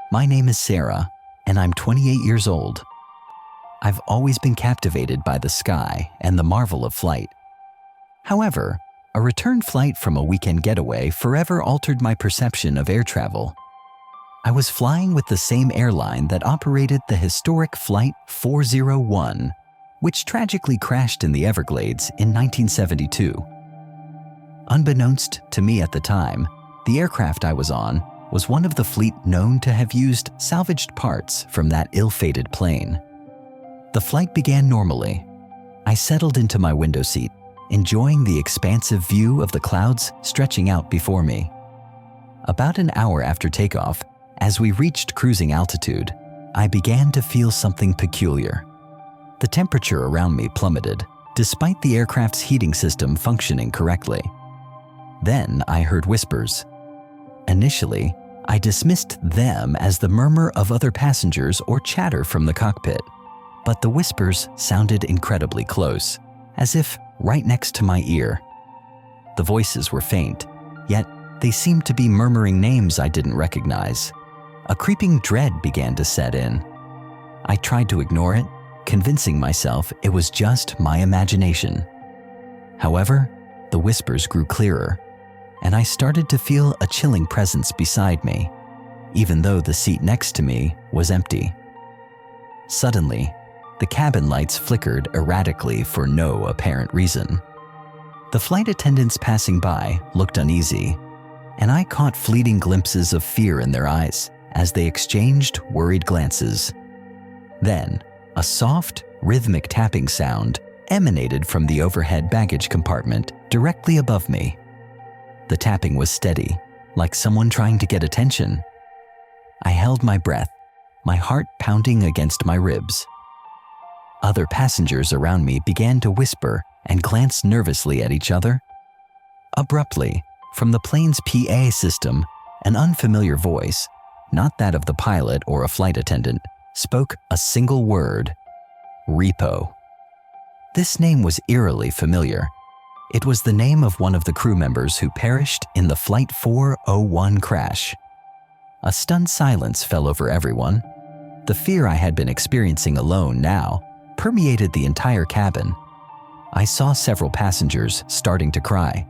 My name is Sarah, and I'm 28 years old. I've always been captivated by the sky and the marvel of flight. However, a return flight from a weekend getaway forever altered my perception of air travel. I was flying with the same airline that operated the historic Flight 401, which tragically crashed in the Everglades in 1972. Unbeknownst to me at the time, the aircraft I was on was one of the fleet known to have used salvaged parts from that ill-fated plane. The flight began normally. I settled into my window seat, enjoying the expansive view of the clouds stretching out before me. About an hour after takeoff, as we reached cruising altitude, I began to feel something peculiar. The temperature around me plummeted, despite the aircraft's heating system functioning correctly. Then I heard whispers. Initially, I dismissed them as the murmur of other passengers or chatter from the cockpit, but the whispers sounded incredibly close, as if right next to my ear. The voices were faint, yet they seemed to be murmuring names I didn't recognize. A creeping dread began to set in. I tried to ignore it, convincing myself it was just my imagination. However, the whispers grew clearer, and I started to feel a chilling presence beside me, even though the seat next to me was empty. Suddenly, the cabin lights flickered erratically for no apparent reason. The flight attendants passing by looked uneasy, and I caught fleeting glimpses of fear in their eyes as they exchanged worried glances. Then, a soft, rhythmic tapping sound emanated from the overhead baggage compartment directly above me. The tapping was steady, like someone trying to get attention. I held my breath, my heart pounding against my ribs. Other passengers around me began to whisper and glance nervously at each other. Abruptly, from the plane's PA system, an unfamiliar voice, not that of the pilot or a flight attendant, spoke a single word: repo. This name was eerily familiar. It was the name of one of the crew members who perished in the Flight 401 crash. A stunned silence fell over everyone. The fear I had been experiencing alone now permeated the entire cabin. I saw several passengers starting to cry.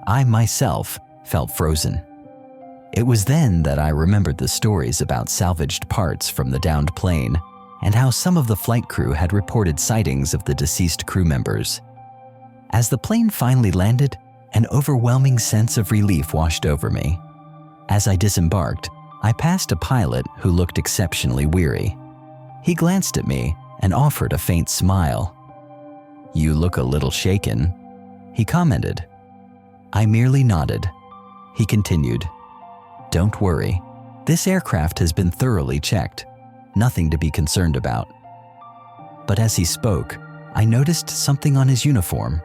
I myself felt frozen. It was then that I remembered the stories about salvaged parts from the downed plane and how some of the flight crew had reported sightings of the deceased crew members. As the plane finally landed, an overwhelming sense of relief washed over me. As I disembarked, I passed a pilot who looked exceptionally weary. He glanced at me and offered a faint smile. "You look a little shaken," he commented. I merely nodded. He continued, "Don't worry, this aircraft has been thoroughly checked. Nothing to be concerned about." But as he spoke, I noticed something on his uniform,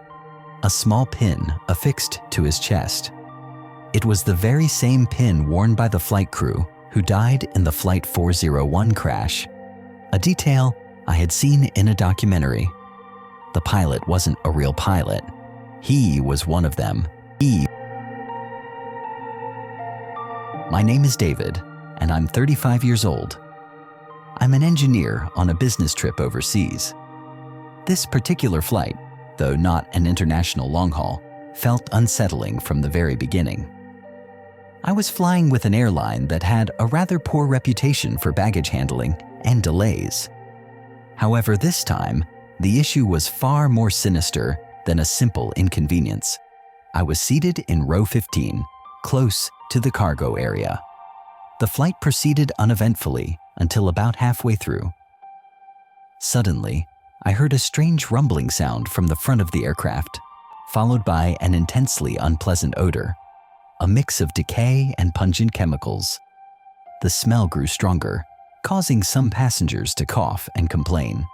a small pin affixed to his chest. It was the very same pin worn by the flight crew who died in the Flight 401 crash, a detail I had seen in a documentary. The pilot wasn't a real pilot. He was one of them. My name is David, and I'm 35 years old. I'm an engineer on a business trip overseas. This particular flight, though not an international long haul, felt unsettling from the very beginning. I was flying with an airline that had a rather poor reputation for baggage handling and delays. However, this time, the issue was far more sinister than a simple inconvenience. I was seated in row 15, close to the cargo area. The flight proceeded uneventfully until about halfway through. Suddenly, I heard a strange rumbling sound from the front of the aircraft, followed by an intensely unpleasant odor, a mix of decay and pungent chemicals. The smell grew stronger, causing some passengers to cough and complain.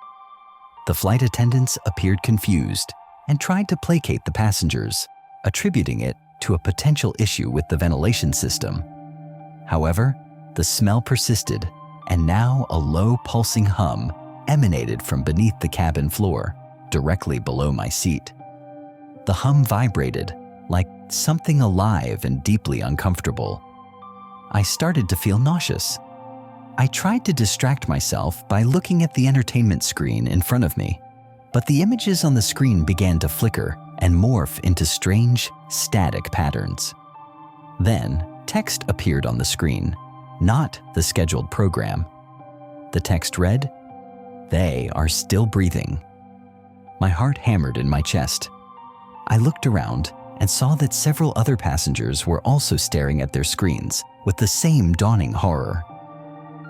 The flight attendants appeared confused and tried to placate the passengers, attributing it to a potential issue with the ventilation system. However, the smell persisted, and now a low pulsing hum emanated from beneath the cabin floor, directly below my seat. The hum vibrated like something alive and deeply uncomfortable. I started to feel nauseous. I tried to distract myself by looking at the entertainment screen in front of me, but the images on the screen began to flicker and morph into strange, static patterns. Then, text appeared on the screen, not the scheduled program. The text read, "They are still breathing." My heart hammered in my chest. I looked around and saw that several other passengers were also staring at their screens with the same dawning horror.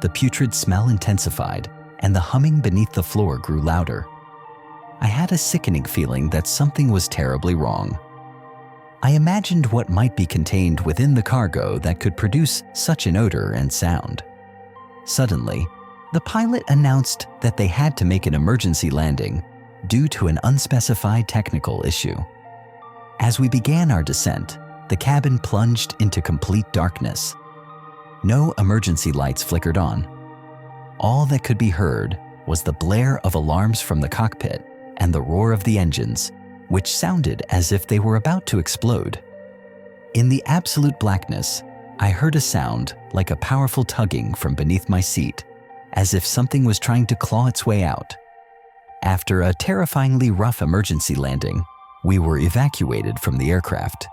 The putrid smell intensified, and the humming beneath the floor grew louder. I had a sickening feeling that something was terribly wrong. I imagined what might be contained within the cargo that could produce such an odor and sound. Suddenly, the pilot announced that they had to make an emergency landing due to an unspecified technical issue. As we began our descent, the cabin plunged into complete darkness. No emergency lights flickered on. All that could be heard was the blare of alarms from the cockpit and the roar of the engines, which sounded as if they were about to explode. In the absolute blackness, I heard a sound like a powerful tugging from beneath my seat, as if something was trying to claw its way out. After a terrifyingly rough emergency landing, we were evacuated from the aircraft.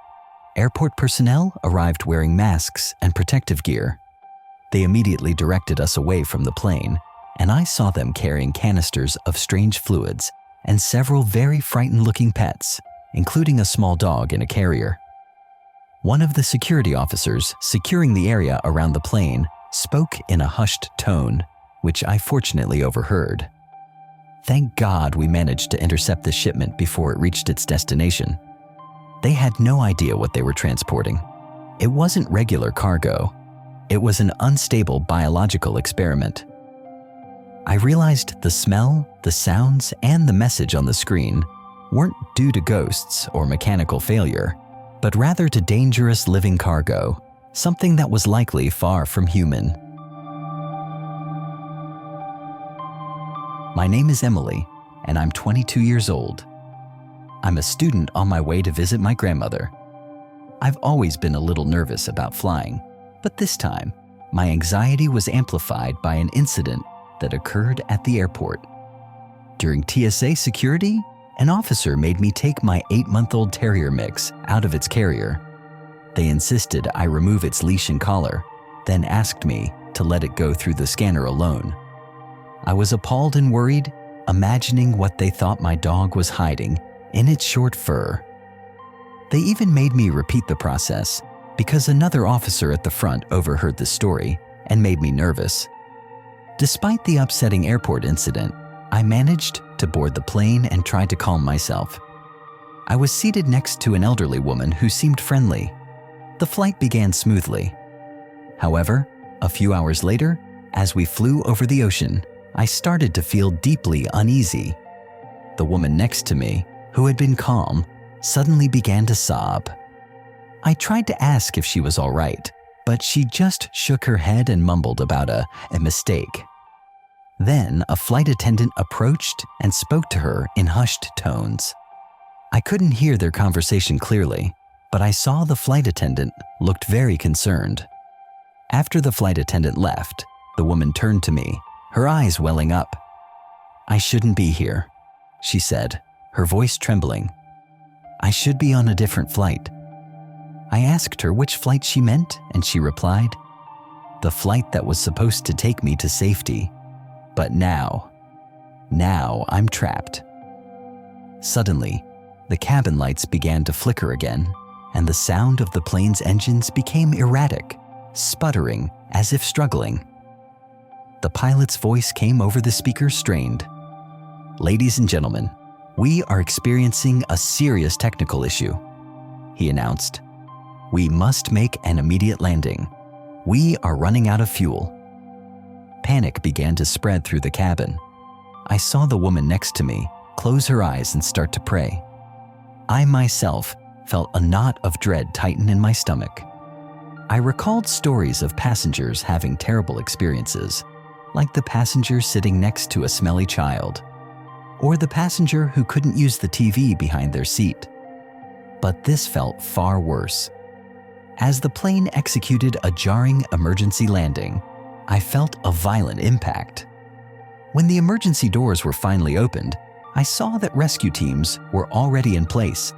Airport personnel arrived wearing masks and protective gear. They immediately directed us away from the plane, and I saw them carrying canisters of strange fluids and several very frightened-looking pets, including a small dog in a carrier. One of the security officers securing the area around the plane spoke in a hushed tone, which I fortunately overheard. Thank God we managed to intercept the shipment before it reached its destination. They had no idea what they were transporting. It wasn't regular cargo. It was an unstable biological experiment. I realized the smell, the sounds, and the message on the screen weren't due to ghosts or mechanical failure, but rather to dangerous living cargo, something that was likely far from human. My name is Emily, and I'm 22 years old. I'm a student on my way to visit my grandmother. I've always been a little nervous about flying, but this time, my anxiety was amplified by an incident that occurred at the airport. During TSA security, an officer made me take my 8-month-old terrier mix out of its carrier. They insisted I remove its leash and collar, then asked me to let it go through the scanner alone. I was appalled and worried, imagining what they thought my dog was hiding in its short fur. They even made me repeat the process because another officer at the front overheard the story and made me nervous. Despite the upsetting airport incident, I managed to board the plane and tried to calm myself. I was seated next to an elderly woman who seemed friendly. The flight began smoothly. However, a few hours later, as we flew over the ocean, I started to feel deeply uneasy. The woman next to me, who had been calm, suddenly began to sob. I tried to ask if she was all right, but she just shook her head and mumbled about a mistake. Then a flight attendant approached and spoke to her in hushed tones. I couldn't hear their conversation clearly, but I saw the flight attendant looked very concerned. After the flight attendant left, the woman turned to me, her eyes welling up. "I shouldn't be here," she said, her voice trembling. "I should be on a different flight." I asked her which flight she meant, and she replied, "The flight that was supposed to take me to safety. But now I'm trapped." Suddenly, the cabin lights began to flicker again, and the sound of the plane's engines became erratic, sputtering as if struggling. The pilot's voice came over the speaker strained. "Ladies and gentlemen, we are experiencing a serious technical issue," he announced. "We must make an immediate landing. We are running out of fuel." Panic began to spread through the cabin. I saw the woman next to me close her eyes and start to pray. I myself felt a knot of dread tighten in my stomach. I recalled stories of passengers having terrible experiences, like the passenger sitting next to a smelly child, or the passenger who couldn't use the TV behind their seat. But this felt far worse. As the plane executed a jarring emergency landing, I felt a violent impact. When the emergency doors were finally opened, I saw that rescue teams were already in place.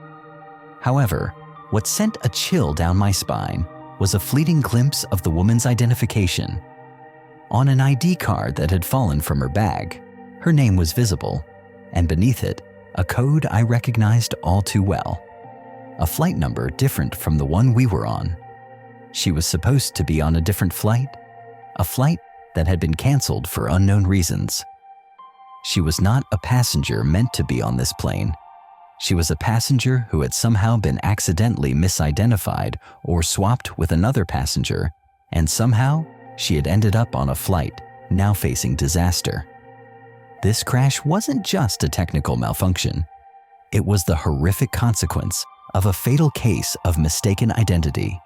However, what sent a chill down my spine was a fleeting glimpse of the woman's identification. On an ID card that had fallen from her bag, her name was visible, and beneath it, a code I recognized all too well. A flight number different from the one we were on. She was supposed to be on a different flight, a flight that had been canceled for unknown reasons. She was not a passenger meant to be on this plane. She was a passenger who had somehow been accidentally misidentified or swapped with another passenger, and somehow she had ended up on a flight now facing disaster. This crash wasn't just a technical malfunction. It was the horrific consequence of a fatal case of mistaken identity.